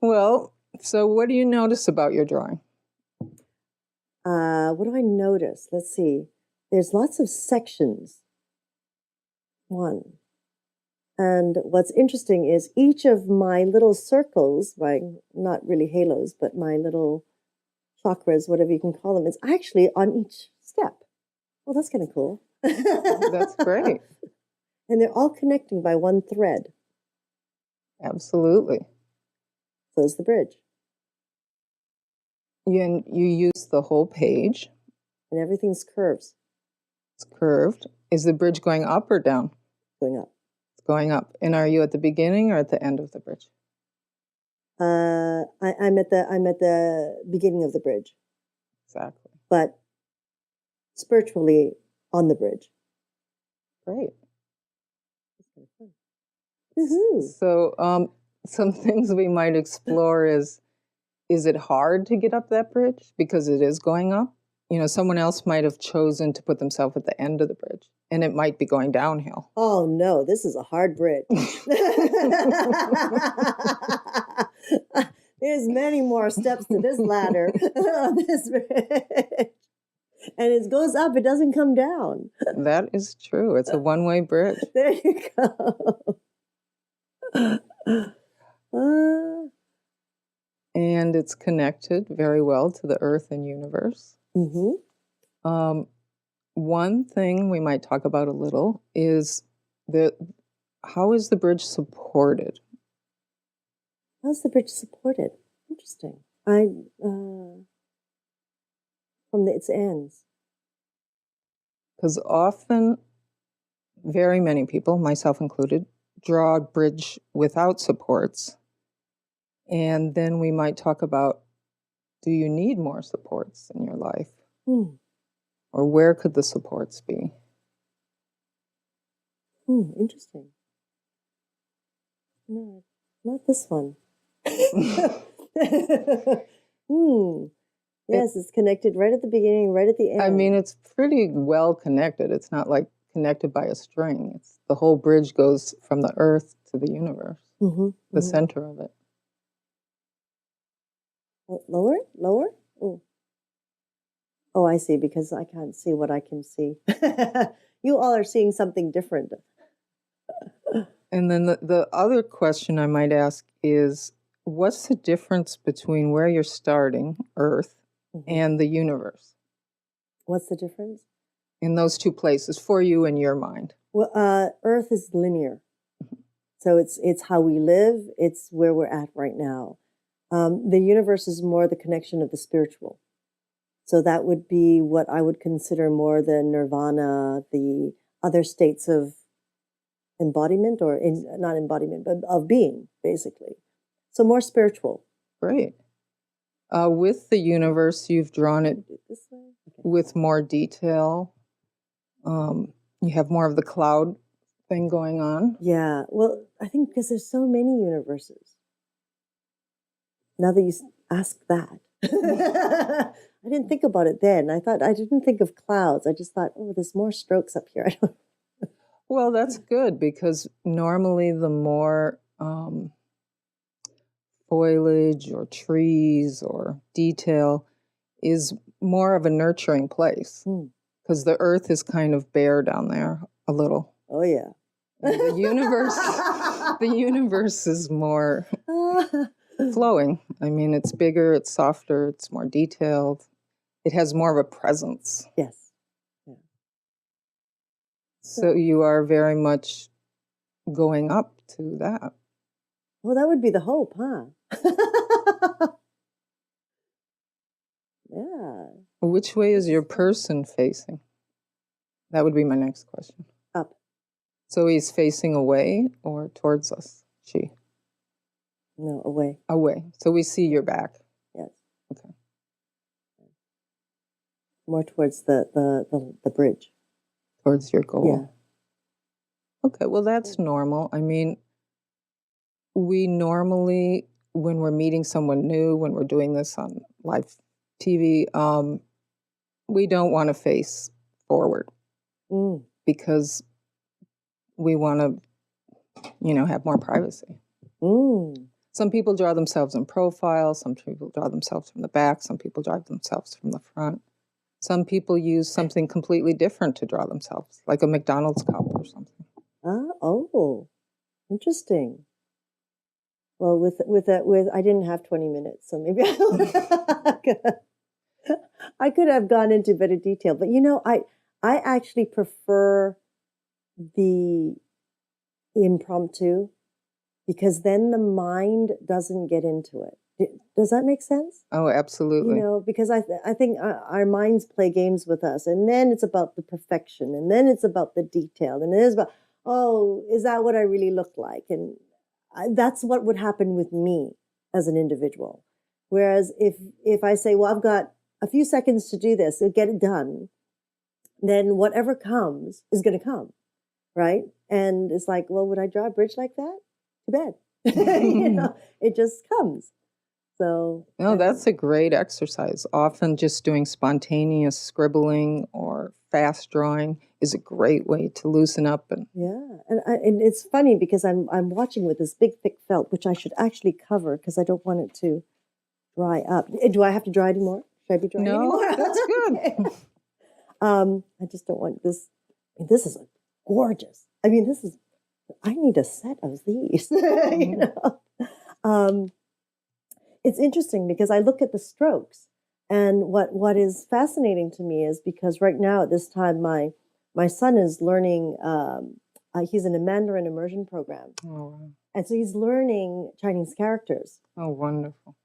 Well, so what do you notice about your drawing? What do I notice? Let's see. There's lots of sections. One. And what's interesting is each of my little circles, not really halos, but my little chakras, whatever you can call them, is actually on each step. Well, that's kind of cool. That's great. And they're all connecting by one thread. Absolutely. So is the bridge. You use the whole page. And everything's curves. It's curved. Is the bridge going up or down? Going up. It's going up. And are you at the beginning or at the end of the bridge? I'm at the beginning of the bridge. Exactly. But spiritually on the bridge. Great. Woohoo. So some things we might explore is it hard to get up that bridge because it is going up? You know, someone else might have chosen to put themselves at the end of the bridge, and it might be going downhill. Oh, no, this is a hard bridge. There's many more steps to this ladder on this bridge. And it goes up, it doesn't come down. That is true. It's a one-way bridge. There you go. and it's connected very well to the earth and universe. Mm-hmm. One thing we might talk about a little is how is the bridge supported? How's the bridge supported? Interesting. I from its ends. Because often, very many people, myself included, draw a bridge without supports. And then we might talk about, do you need more supports in your life? Or where could the supports be? Interesting. No, not this one. Yes, it's connected right at the beginning, right at the end. I mean, it's pretty well connected. It's not like connected by a string. It's the whole bridge goes from the earth to the universe, the center of it. Lower? Lower? Oh, I see, because I can't see what I can see. You all are seeing something different. And then the other question I might ask is, what's the difference between where you're starting, Earth, and the universe? What's the difference? In those two places for you in your mind. Well, Earth is linear. So it's how we live. It's where we're at right now. The universe is more the connection of the spiritual. So that would be what I would consider more the nirvana, the other states of embodiment, or not embodiment, but of being, basically. So more spiritual. Great. With the universe, you've drawn it this way? Okay. with more detail. You have more of the cloud thing going on. Yeah. Well, I think because there's so many universes. Now that you ask that. I didn't think about it then. I didn't think of clouds. I just thought, oh, there's more strokes up here. Well, that's good, because normally the more foliage or trees or detail is more of a nurturing place, because the earth is kind of bare down there a little. Oh yeah. And the universe is more flowing. I mean, it's bigger, it's softer, it's more detailed. It has more of a presence. Yes. Yeah. So you are very much going up to that. Well, that would be the hope, huh? Yeah. Which way is your person facing? That would be my next question. Up. So he's facing away or towards us? She? No, away. Away. So we see your back. Yes. Okay. More towards the bridge. Towards your goal. Yeah. Okay, well, that's normal. I mean, we normally, when we're meeting someone new, when we're doing this on live TV, we don't want to face forward because we want to, have more privacy. Some people draw themselves in profile. Some people draw themselves from the back. Some people draw themselves from the front. Some people use something completely different to draw themselves, like a McDonald's cup or something. Oh, interesting. Well, with I didn't have 20 minutes, so maybe I could have gone into better detail. But I actually prefer the impromptu, because then the mind doesn't get into it. Does that make sense? Oh, absolutely. Because I think our minds play games with us, and then it's about the perfection, and then it's about the detail, and it is about, oh, is that what I really look like? And that's what would happen with me as an individual. Whereas if I say, well, I've got a few seconds to do this, get it done, then whatever comes is going to come, right? And it's like, well, would I draw a bridge like that? Too bad. It just comes. So no, that's a great exercise. Often just doing spontaneous scribbling or fast drawing is a great way to loosen up. And it's funny because I'm watching with this big thick felt, which I should actually cover because I don't want it to dry up. Do I have to dry anymore? Should I be drying anymore? No, that's good. Okay. I just don't want this. I mean, this is gorgeous. I mean, I need a set of these. it's interesting because I look at the strokes, and what is fascinating to me is because right now at this time my son is learning. He's in a Mandarin immersion program, Oh, wow. and so he's learning Chinese characters. Oh, wonderful.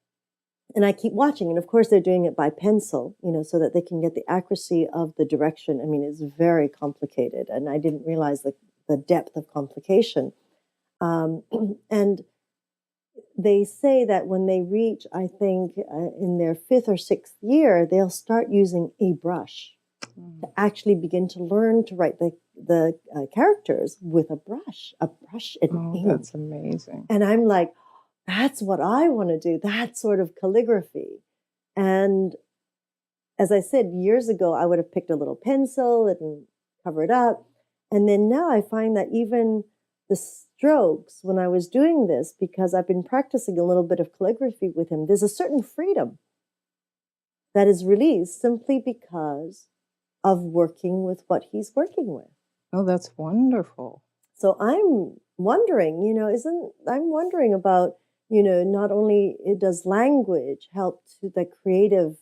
And I keep watching, and of course they're doing it by pencil, so that they can get the accuracy of the direction. I mean, it's very complicated, and I didn't realize the depth of complication. And they say that when they reach, I think, in their fifth or sixth year, they'll start using a brush to actually begin to learn to write the characters with a brush and ink. That's amazing. And I'm like, that's what I want to do, that sort of calligraphy. And as I said, years ago, I would have picked a little pencil and covered up. And then now I find that even the strokes, when I was doing this, because I've been practicing a little bit of calligraphy with him, there's a certain freedom that is released simply because of working with what he's working with. Oh, that's wonderful. So I'm wondering, I'm wondering about, not only does language help to the creative,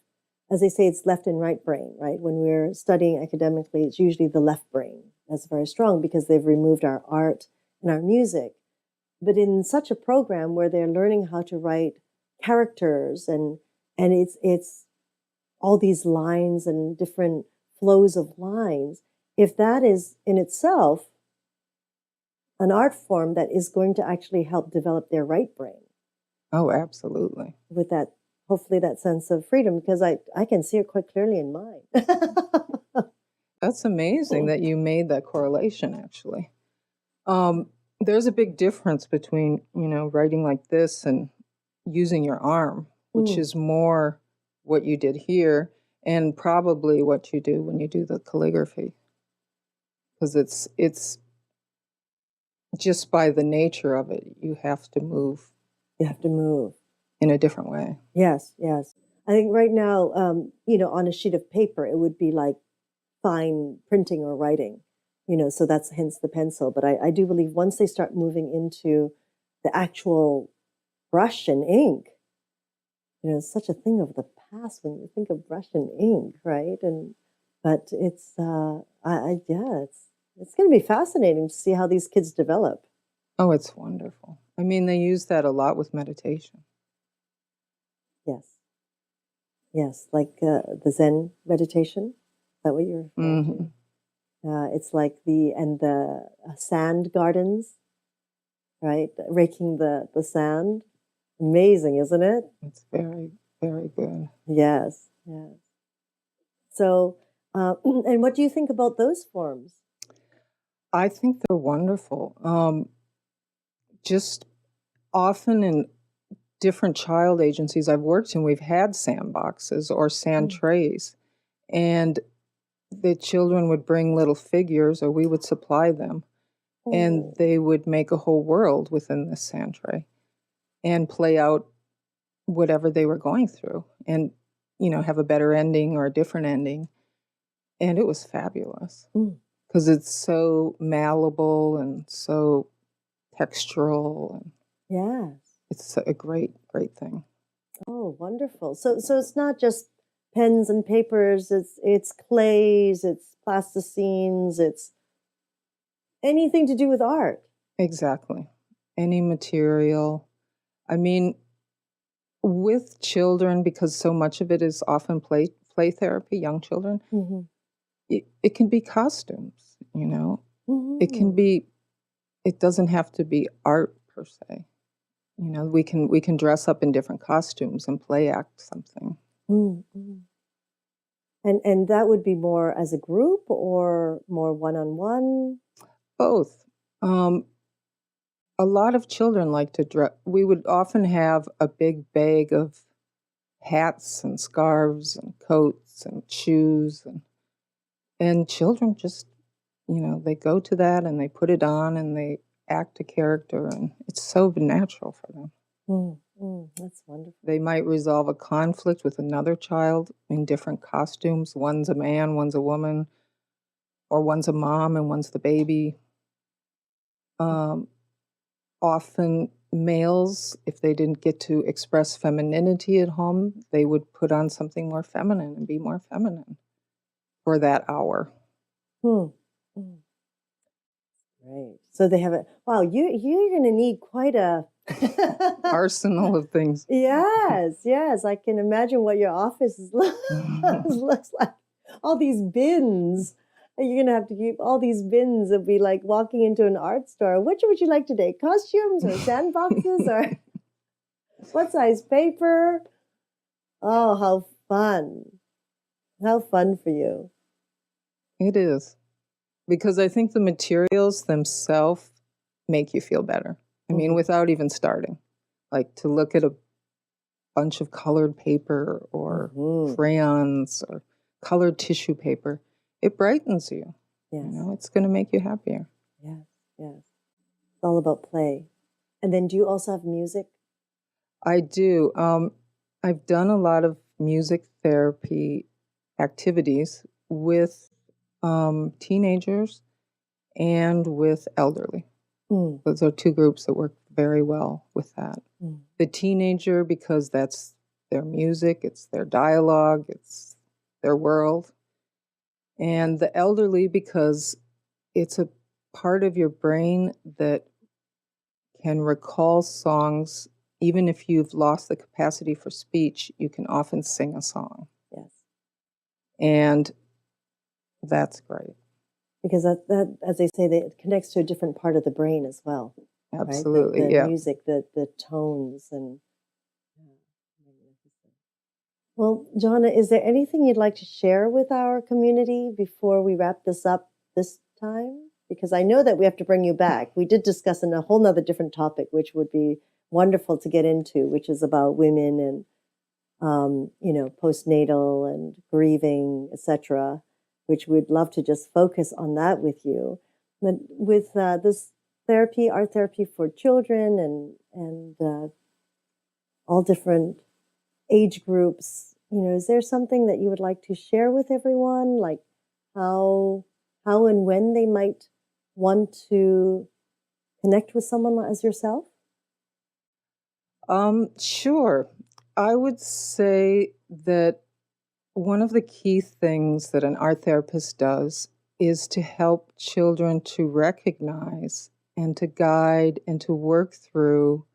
as they say, it's left and right brain, right? When we're studying academically, it's usually the left brain that's very strong because they've removed our art and our music. But in such a program where they're learning how to write characters and it's all these lines and different flows of lines, if that is in itself an art form that is going to actually help develop their right brain. Oh, absolutely. With that, hopefully that sense of freedom, because I can see it quite clearly in mine. That's amazing that you made that correlation, actually. There's a big difference between, writing like this and using your arm, which is more what you did here and probably what you do when you do the calligraphy. Because it's just by the nature of it, you have to move. You have to move in a different way. Yes, yes. I think right now, on a sheet of paper, it would be like fine printing or writing, so that's hence the pencil. But I do believe once they start moving into the actual brush and ink, it's such a thing of the past when you think of brush and ink, right? But it's, it's going to be fascinating to see how these kids develop. Oh, it's wonderful. I mean, they use that a lot with meditation. Yes. Yes, like the Zen meditation. Is that what you're referring to? It's like the sand gardens, right? Raking the sand. Amazing, isn't it? It's very, very good. Yes, yes. So, and what do you think about those forms? I think they're wonderful. Just often in different child agencies I've worked in, we've had sandboxes or sand trays, and the children would bring little figures, or we would supply them, and they would make a whole world within this sand tray and play out whatever they were going through and, have a better ending or a different ending. And it was fabulous because it's so malleable and so textural. And yes. It's a great, great thing. Oh, wonderful. So it's not just pens and papers, it's clays, it's plasticines, it's anything to do with art. Exactly. Any material. I mean, with children, because so much of it is often play therapy, young children, it can be costumes, It can be, it doesn't have to be art per se. We can dress up in different costumes and play act something. And that would be more as a group or more one-on-one? Both. A lot of children like to dress. We would often have a big bag of hats and scarves and coats and shoes, and children just, they go to that and they put it on and they act a character, and it's so natural for them. That's wonderful. They might resolve a conflict with another child in different costumes. One's a man, one's a woman, or one's a mom and one's the baby. Often males, if they didn't get to express femininity at home, they would put on something more feminine and be more feminine for that hour. Hmm. Hmm. Right. So they have a wow. You're going to need quite a Arsenal of things. Yes, yes. I can imagine what your office looks like. All these bins. You're gonna have to keep all these bins. It'll be like walking into an art store. Which would you like today? Costumes or sandboxes or what size paper? Oh, how fun! How fun for you. It is. Because I think the materials themselves make you feel better. I mean, Mhm. without even starting. Like to look at a bunch of colored paper or Mhm. crayons or colored tissue paper, it brightens you. You Yes, know, it's going to make you happier. yes, yes. It's all about play. And then, do you also have music? I do. I've done a lot of music therapy activities with teenagers and with elderly. Mm. Those are two groups that work very well with that. Mm. The teenager, because that's their music, it's their dialogue, it's their world. And the elderly, because it's a part of your brain that can recall songs. Even if you've lost the capacity for speech, you can often sing a song. Yes. And that's great. Because that, as they say, that it connects to a different part of the brain as well, right? Absolutely. The Yeah. music, the tones, and magnificent. Well, Jonna, is there anything you'd like to share with our community before we wrap this up this time? Because I know that we have to bring you back. We did discuss a whole nother different topic, which would be wonderful to get into, which is about women and postnatal and grieving, etc., which we'd love to just focus on that with you. But with this therapy, art therapy for children and all different age groups, is there something that you would like to share with everyone, like how and when they might want to connect with someone as yourself? Sure. I would say that one of the key things that an art therapist does is to help children to recognize and to guide and to work through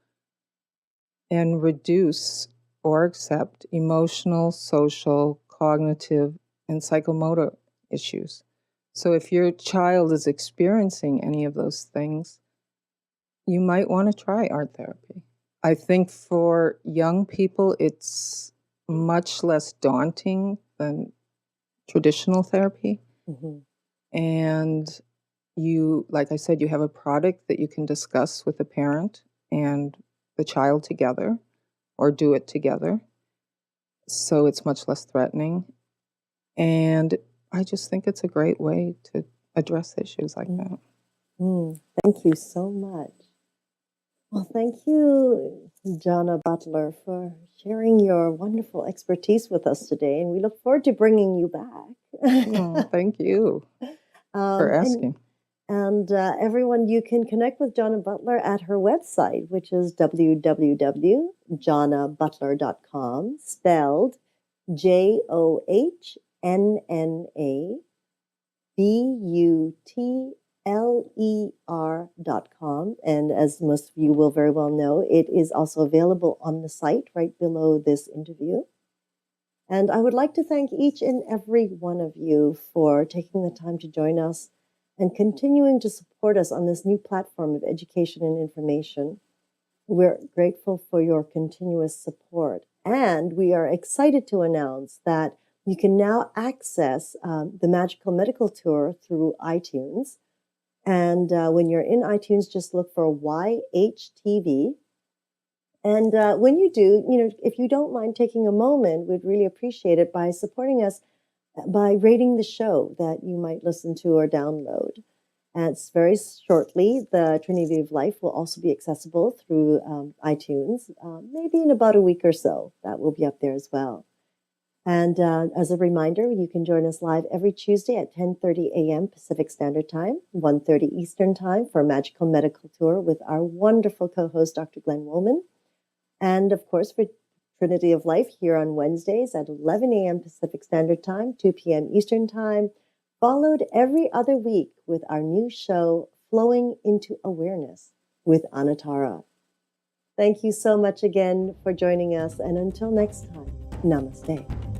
and reduce or accept emotional, social, cognitive, and psychomotor issues. So if your child is experiencing any of those things, you might want to try art therapy. I think for young people, it's much less daunting than traditional therapy. Mm-hmm. And you, like I said, you have a product that you can discuss with the parent and the child together or do it together. So it's much less threatening. And I just think it's a great way to address issues like that. Thank you so much. Well, thank you, Jonna Butler, for sharing your wonderful expertise with us today. And we look forward to bringing you back. Thank you for um, and asking. and everyone, you can connect with Jonna Butler at her website, which is www.jonnabutler.com, spelled JOHNNABUTLER.com. And as most of you will very well know, it is also available on the site right below this interview. And I would like to thank each and every one of you for taking the time to join us and continuing to support us on this new platform of education and information. We're grateful for your continuous support. And we are excited to announce that you can now access the Magical Medical Tour through iTunes. And when you're in iTunes, just look for YHTV. And when you do, if you don't mind taking a moment, we'd really appreciate it by supporting us by rating the show that you might listen to or download. And it's very shortly, the Trinity of Life will also be accessible through iTunes, maybe in about a week or so. That will be up there as well. And as a reminder, you can join us live every Tuesday at 10:30 a.m. Pacific Standard Time, 1:30 Eastern Time for a magical medical tour with our wonderful co-host, Dr. Glenn Woolman. And of course, for Trinity of Life here on Wednesdays at 11 a.m. Pacific Standard Time, 2 p.m. Eastern Time, followed every other week with our new show, Flowing into Awareness with Anatara. Thank you so much again for joining us. And until next time, namaste.